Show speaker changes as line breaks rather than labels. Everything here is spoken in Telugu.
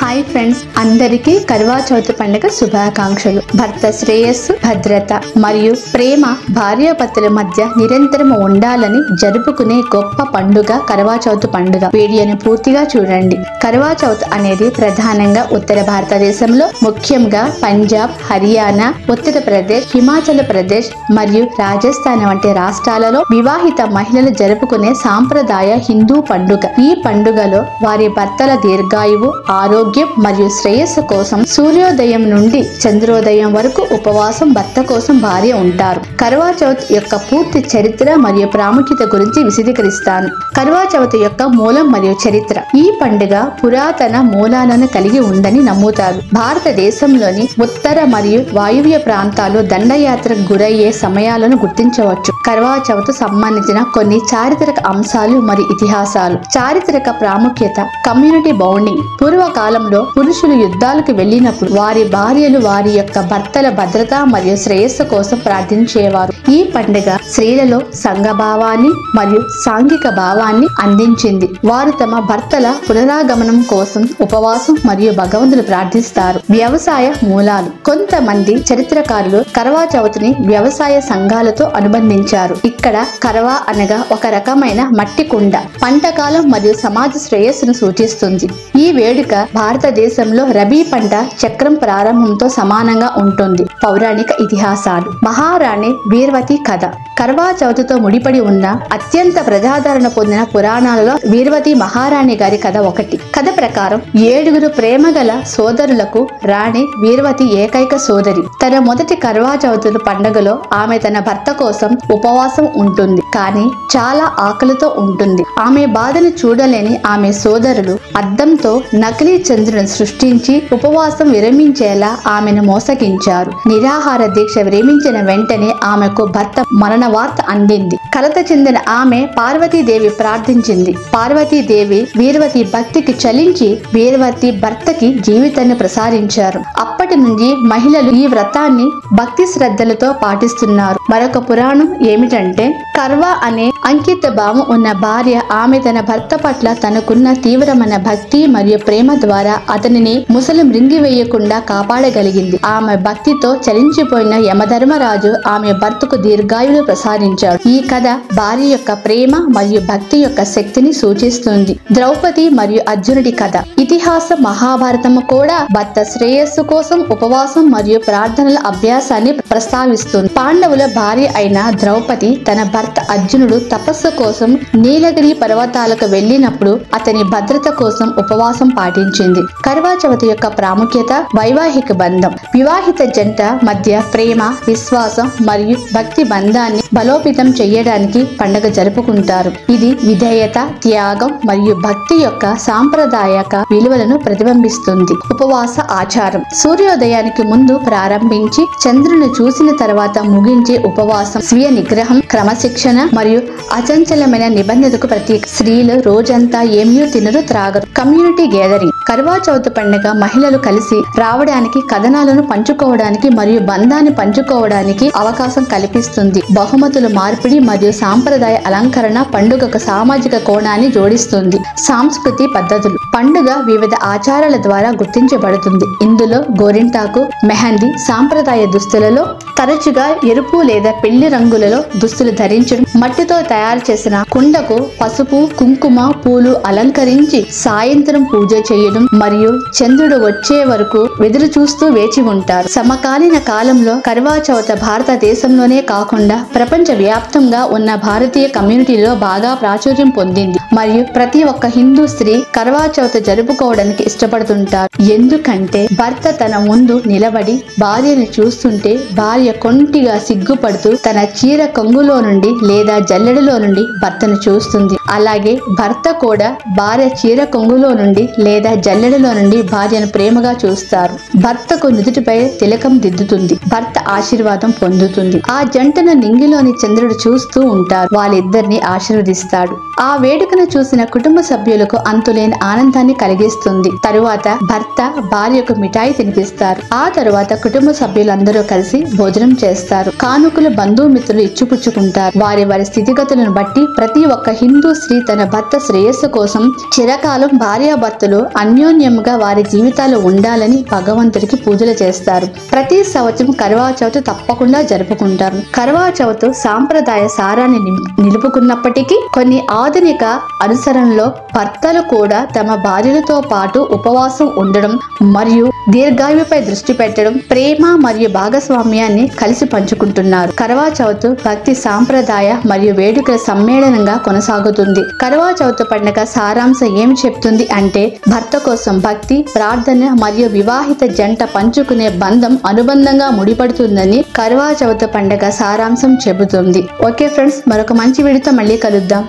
హాయ్ ఫ్రెండ్స్, అందరికీ కర్వా చౌత్ పండుగ శుభాకాంక్షలు. భర్త శ్రేయస్సు, భద్రత మరియు ప్రేమ భార్యాభర్తల మధ్య నిరంతరం ఉండాలని జరుపుకునే గొప్ప పండుగ కర్వా చౌత్ పండుగ. వీడియోని పూర్తిగా చూడండి. కర్వా చౌత్ అనేది ప్రధానంగా ఉత్తర భారతదేశంలో, ముఖ్యంగా పంజాబ్, హర్యానా, ఉత్తరప్రదేశ్, హిమాచల్ ప్రదేశ్ మరియు రాజస్థాన్ వంటి రాష్ట్రాలలో వివాహిత మహిళలు జరుపుకునే సాంప్రదాయ హిందూ పండుగ. ఈ పండుగలో వారి భర్తల దీర్ఘాయువు, ఆరోగ్యం మరియు శ్రేయస్సు కోసం సూర్యోదయం నుండి చంద్రోదయం వరకు ఉపవాసం, భర్త కోసం భార్య ఉంటారు. కర్వా చౌత్ యొక్క పూర్తి చరిత్ర మరియు ప్రాముఖ్యత గురించి విశదీకరిస్తాను. కర్వా చౌత్ యొక్క మూలం మరియు చరిత్ర. ఈ పండుగ పురాతన మూలాలను కలిగి ఉందని నమ్ముతారు. భారతదేశంలోని ఉత్తర మరియు వాయువ్య ప్రాంతాలు దండయాత్రకు గురయ్యే సమయాలను గుర్తించవచ్చు. కర్వా చౌత్ సంబంధించిన కొన్ని చారిత్రక అంశాలు మరియు ఇతిహాసాలు. చారిత్రక ప్రాముఖ్యత. Community bounding. పూర్వకాలంలో పురుషులు యుద్ధాలకు వెళ్ళినప్పుడు వారి భార్యలు వారి యొక్క భర్తల భద్రత మరియు శ్రేయస్సు కోసం ప్రార్థించేవారు. ఈ పండుగ స్త్రీలలో సంఘభావాన్ని మరియు సాంఘిక భావాన్ని అందించింది. వారు తమ భర్తల పునరాగమనం కోసం ఉపవాసం మరియు భగవంతుని ప్రార్థిస్తారు. వ్యవసాయ మూలాలు. కొంతమంది చరిత్రకారులు కర్వా చౌత్ ని వ్యవసాయ సంఘాలతో అనుబంధించారు. ఇక్కడ కర్వా అనగా ఒక రకమైన మట్టి కుండ, పంటకాలం మరియు సమాజ శ్రేయస్సును సూచిస్తుంది. ఈ వేడుక భారతదేశంలో రబీ పంట చక్రం ప్రారంభంతో సమానంగా ఉంటుంది. పౌరాణిక ఇతిహాసాలు. మహారాణి వీర్వతి కథ. కర్వా చౌత్ తో ముడిపడి ఉన్న అత్యంత ప్రజాదరణ పొందిన పురాణాలలో వీర్వతి మహారాణి గారి కథ ఒకటి. కథ ప్రకారం 7 ప్రేమగల సోదరులకు రాణి వీర్వతి ఏకైక సోదరి. తన మొదటి కర్వా చౌత్ పండుగలో ఆమె తన భర్త కోసం ఉపవాసం ఉంటుంది, కానీ చాలా ఆకలితో ఉంటుంది. ఆమె బాధను చూడలేని ఆమె సోదరులు అద్దంతో నకిలీ చంద్రుని సృష్టించి ఉపవాసం విరమించేలా ఆమెను మోసగించారు. నిరాహార దీక్ష విరమించిన వెంటనే ఆమెకు భర్త మరణ వార్త అందింది. కలత చెందిన ఆమె పార్వతీదేవి ప్రార్థించింది. పార్వతీదేవి వీర్వతి భక్తికి చలించి వీర్వతి భర్తకి జీవితాన్ని ప్రసాదించారు. అప్పటి నుంచి మహిళలు ఈ వ్రతాన్ని భక్తి శ్రద్ధలతో పాటిస్తున్నారు. మరొక పురాణం ఏమిటంటే, కర్వా అనే అంకిత భావం ఉన్న భార్య ఆమె తన భర్త పట్ల తనకున్న తీవ్రమైన భక్తి మరియు ప్రేమ ద్వారా అతనిని ముసలి మృంగివేయకుండా కాపాడగలిగింది. ఆమె భక్తితో చలించిపోయిన యమధర్మరాజు ఆమె భర్తకు దీర్ఘాయువును ప్రసాదించాడు. ఈ కథ భార్య యొక్క ప్రేమ మరియు భక్తి యొక్క శక్తిని సూచిస్తుంది. ద్రౌపది మరియు అర్జునుడి కథ. ఇతిహాస మహాభారతము కూడా భర్త శ్రేయస్సు కోసం ఉపవాసం మరియు ప్రార్థనల అభ్యాసాన్ని ప్రస్తావిస్తుంది. పాండవుల భార్య అయిన ద్రౌపది తన భర్త అర్జునుడు తపస్సు కోసం నీలగిరి పర్వతాలకు వెళ్ళినప్పుడు అతని భద్రత కోసం ఉపవాసం పాటించింది. కర్వా చౌత్ యొక్క ప్రాముఖ్యత. వైవాహిక బంధం. వివాహిత జంట మధ్య ప్రేమ, విశ్వాసం మరియు భక్తి బంధాన్ని బలోపేతం చేయడానికి పండుగ జరుపుకుంటారు. ఇది విధేయత, త్యాగం మరియు భక్తి యొక్క సాంప్రదాయక విలువలను ప్రతిబింబిస్తుంది. ఉపవాస ఆచారం. సూర్యోదయానికి ముందు ప్రారంభించి చంద్రుని చూసిన తర్వాత ముగించే ఉపవాసం స్వీయ నిగ్రహం, క్రమశిక్షణ మరియు అచంచలమైన నిబంధనకు ప్రతీక. స్త్రీలు రోజంతా ఏమీ తినరు, త్రాగరు. Community gathering. కర్వా చౌత్ పండుగ మహిళలు కలిసి రావడానికి, కథనాలను పంచుకోవడానికి మరియు బంధాన్ని పంచుకోవడానికి అవకాశం కల్పిస్తుంది. బహుమతుల మార్పిడి మరియు సాంప్రదాయ అలంకరణ పండుగకు సామాజిక కోణాన్ని జోడిస్తుంది. సాంస్కృతి పద్ధతులు. పండుగ వివిధ ఆచారాల ద్వారా గుర్తించబడుతుంది. ఇందులో గోరింటాకు, మెహందీ, సాంప్రదాయ దుస్తులలో తరచుగా ఎరుపు లేదా పెళ్లి రంగులలో దుస్తులు ధరించడం, మట్టితో తయారు చేసిన కుండకు పసుపు, కుంకుమ, పూలు అలంకరించి సాయంత్రం పూజ చేయడం మరియు చంద్రుడు వచ్చే వరకు ఎదురు చూస్తూ వేచి ఉంటారు. సమకాలీన కాలంలో కర్వా చౌత్ భారతదేశంలోనే కాకుండా ప్రపంచ వ్యాప్తంగా ఉన్న భారతీయ కమ్యూనిటీలో బాగా ప్రాచుర్యం పొందింది మరియు ప్రతి ఒక్క హిందూ స్త్రీ కర్వా చౌత్ జరుపుకోవడానికి ఇష్టపడుతుంటారు. ఎందుకంటే భర్త తన ముందు నిలబడి భార్యను చూస్తుంటే భార్య కొంటిగా సిగ్గుపడుతూ తన చీర కొంగులో నుండి లేదా జల్లెడలో నుండి భర్తను చూస్తుంది. అలాగే భర్త కూడా భార్య చీర కొంగులో నుండి లేదా జల్లెడలో నుండి భార్యను ప్రేమగా చూస్తారు. భర్తకు నుదుటిపై తిలకం దిద్దుతుంది. భర్త ఆశీర్వాదం పొందుతుంది. ఆ జంటను నింగిలోని చంద్రుడు చూస్తూ ఉంటారు. వాళ్ళిద్దరిని ఆశీర్వదిస్తాడు. ఆ వేడుకను చూసిన కుటుంబ సభ్యులకు అంతులేని ఆనందం ఆనందాన్ని కలిగిస్తుంది. తరువాత భర్త భార్యకు మిఠాయి తినిపిస్తారు. ఆ తరువాత కుటుంబ సభ్యులందరూ కలిసి భోజనం చేస్తారు. కానుకలు బంధుమిత్రులు ఇచ్చిపుచ్చుకుంటారు. వారి వారి స్థితిగతులను బట్టి ప్రతి ఒక్క హిందూ స్త్రీ తన భర్త శ్రేయస్సు కోసం చిరకాలం భార్యాభర్తలు అన్యోన్యంగా వారి జీవితాలు ఉండాలని భగవంతుడికి పూజలు చేస్తారు. ప్రతి సంవత్సరం కర్వా చౌత్ తప్పకుండా జరుపుకుంటారు. కర్వా చౌత్ సాంప్రదాయ సారాన్ని నిలుపుకున్నప్పటికీ కొన్ని ఆధునిక అనుసరణలో భర్తలు కూడా తమ భార్యలతో పాటు ఉపవాసం ఉండడం మరియు దీర్ఘాయువుపై దృష్టి పెట్టడం, ప్రేమ మరియు భాగస్వామ్యాన్ని కలిసి పంచుకుంటున్నారు. కర్వా చౌత్ భక్తి సాంప్రదాయ మరియు వేడుకల సమ్మేళనంగా కొనసాగుతుంది. కర్వా చౌత్ పండుగ సారాంశం ఏమి చెప్తుంది అంటే భర్త కోసం భక్తి, ప్రార్థన మరియు వివాహిత జంట పంచుకునే బంధం అనుబంధంగా ముడిపడుతుందని కర్వా చౌత్ పండుగ సారాంశం చెబుతుంది. ఓకే ఫ్రెండ్స్, మరొక మంచి వీడియోతో మళ్ళీ కలుద్దాం.